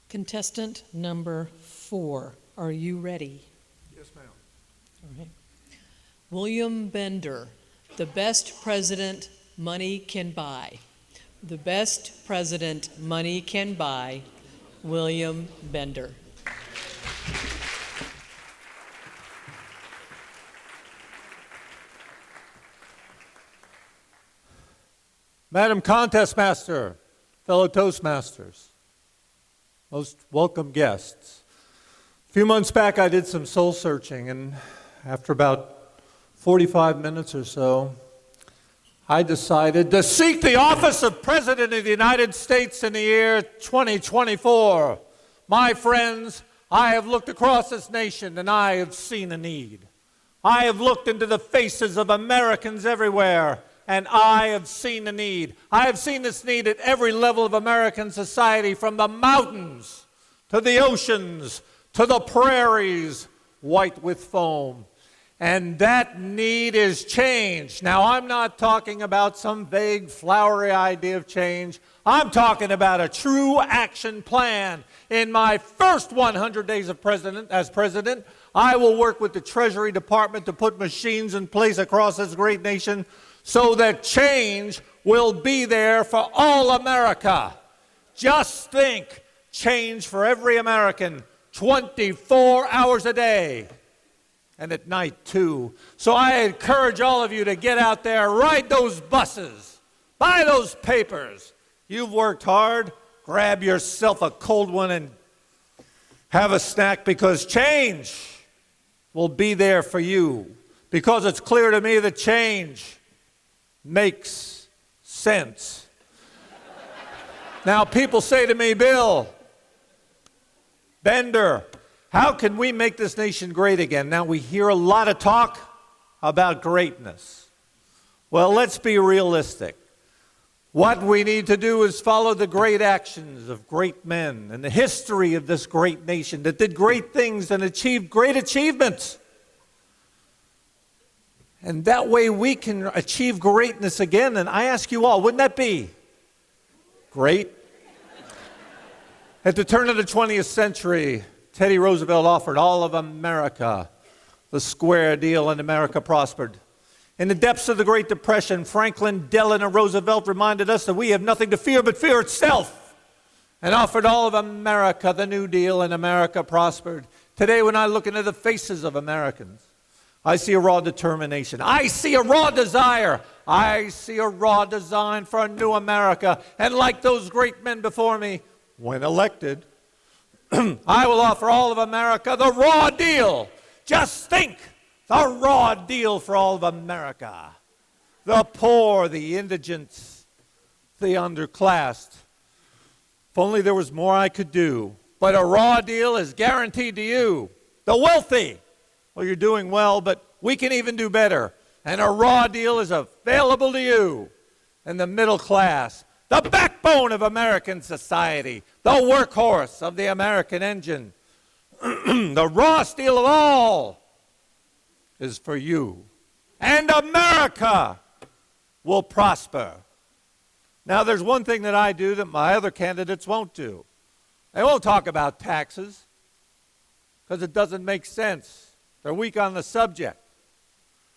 Contestant number 4, are you ready? Yes, ma'am. All right. William Bender, the best president money can buy. The best president money can buy, William Bender. Madam Contest Master, fellow Toastmasters, most welcome guests. A few months back I did some soul searching, and after about 45 minutes or so, I decided to seek the office of President of the United States in the year 2024. My friends, I have looked across this nation and I have seen a need. I have looked into the faces of Americans everywhere and I have seen a need. I have seen this need at every level of American society, from the mountains to the oceans to the prairies, white with foam. And that need is change. Now, I'm not talking about some vague, flowery idea of change. I'm talking about a true action plan. In my first 100 days as president, I will work with the Treasury Department to put machines in place across this great nation so that change will be there for all America. Just think, change for every American, 24 hours a day. And at night, too. So I encourage all of you to get out there, ride those buses, buy those papers. You've worked hard, grab yourself a cold one and have a snack, because change will be there for you. Because it's clear to me that change makes sense. Now, people say to me, Bill, Bender, how can we make this nation great again? Now, we hear a lot of talk about greatness. Well, let's be realistic. What we need to do is follow the great actions of great men and the history of this great nation that did great things and achieved great achievements. And that way we can achieve greatness again. And I ask you all, wouldn't that be great? At the turn of the 20th century, Teddy Roosevelt offered all of America the square deal, and America prospered. In the depths of the Great Depression, Franklin, Delano Roosevelt reminded us that we have nothing to fear but fear itself, and offered all of America the New Deal, and America prospered. Today, when I look into the faces of Americans, I see a raw determination. I see a raw desire. I see a raw design for a new America. And like those great men before me, when elected, I will offer all of America the raw deal. Just think, the raw deal for all of America. The poor, the indigents, the underclassed. If only there was more I could do. But a raw deal is guaranteed to you. The wealthy, well, you're doing well, but we can even do better. And a raw deal is available to you. And the middle class, the backbone of American society, the workhorse of the American engine, the rawest deal of all is for you. And America will prosper. Now, there's one thing that I do that my other candidates won't do. They won't talk about taxes because it doesn't make sense. They're weak on the subject.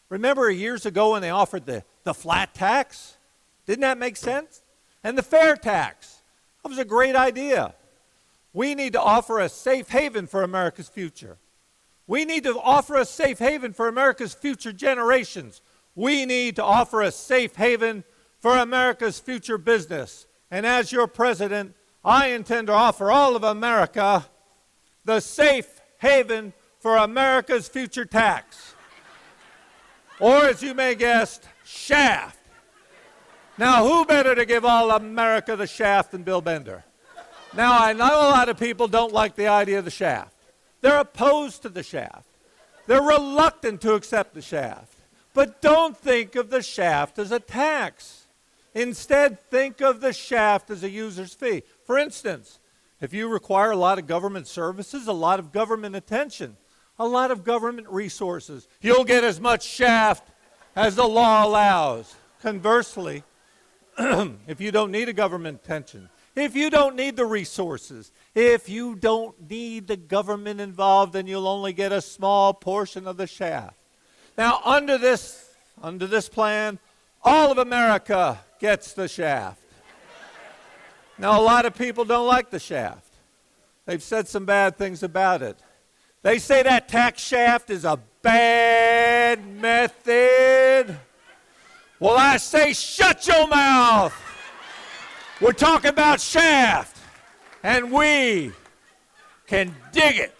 Remember years ago when they offered the flat tax? Didn't that make sense? And the fair tax. That was a great idea. We need to offer a safe haven for America's future. We need to offer a safe haven for America's future generations. We need to offer a safe haven for America's future business. And as your president, I intend to offer all of America the safe haven for America's future tax. Or, as you may guess, shaft. Now, who better to give all America the shaft than Bill Bender? Now, I know a lot of people don't like the idea of the shaft. They're opposed to the shaft. They're reluctant to accept the shaft. But don't think of the shaft as a tax. Instead, think of the shaft as a user's fee. For instance, if you require a lot of government services, a lot of government attention, a lot of government resources, you'll get as much shaft as the law allows. Conversely, if you don't need a government attention, if you don't need the resources, if you don't need the government involved, then you'll only get a small portion of the shaft. Now, under this plan, all of America gets the shaft. Now, a lot of people don't like the shaft. They've said some bad things about it. They say that tax shaft is a bad method. Well, I say, shut your mouth. We're talking about shaft, and we can dig it.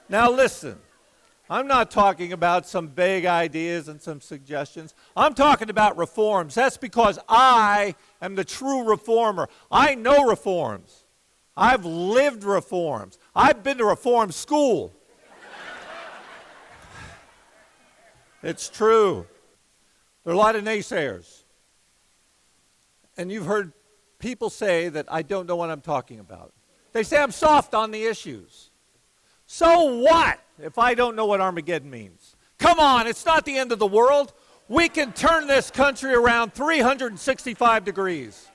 Now listen, I'm not talking about some big ideas and some suggestions. I'm talking about reforms. That's because I am the true reformer. I know reforms. I've lived reforms. I've been to reform school. It's true. There are a lot of naysayers. And you've heard people say that I don't know what I'm talking about. They say I'm soft on the issues. So what if I don't know what Armageddon means? Come on, it's not the end of the world. We can turn this country around 365 degrees.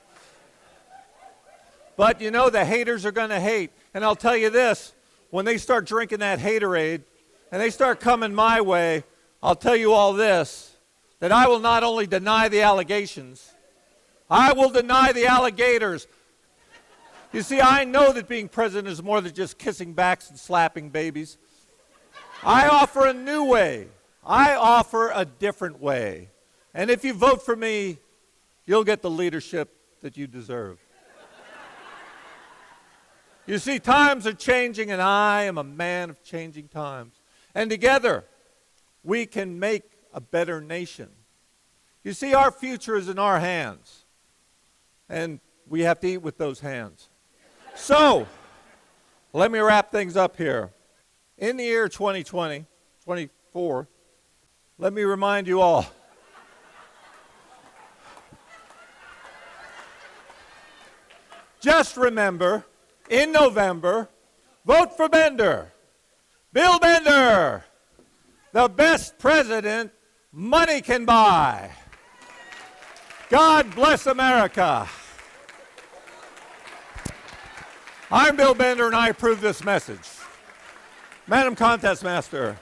But you know, the haters are going to hate. And I'll tell you this, when they start drinking that haterade and they start coming my way, I'll tell you all this, that I will not only deny the allegations, I will deny the alligators. You see, I know that being president is more than just kissing backs and slapping babies. I offer a new way. I offer a different way. And if you vote for me, you'll get the leadership that you deserve. You see, times are changing, and I am a man of changing times. And together, we can make a better nation. You see, our future is in our hands. And we have to eat with those hands. So, let me wrap things up here. In the year 2020, 24, let me remind you all. Just remember, in November, vote for Bender. Bill Bender, the best president money can buy. God bless America. I'm Bill Bender, and I approve this message. Madam Contest Master.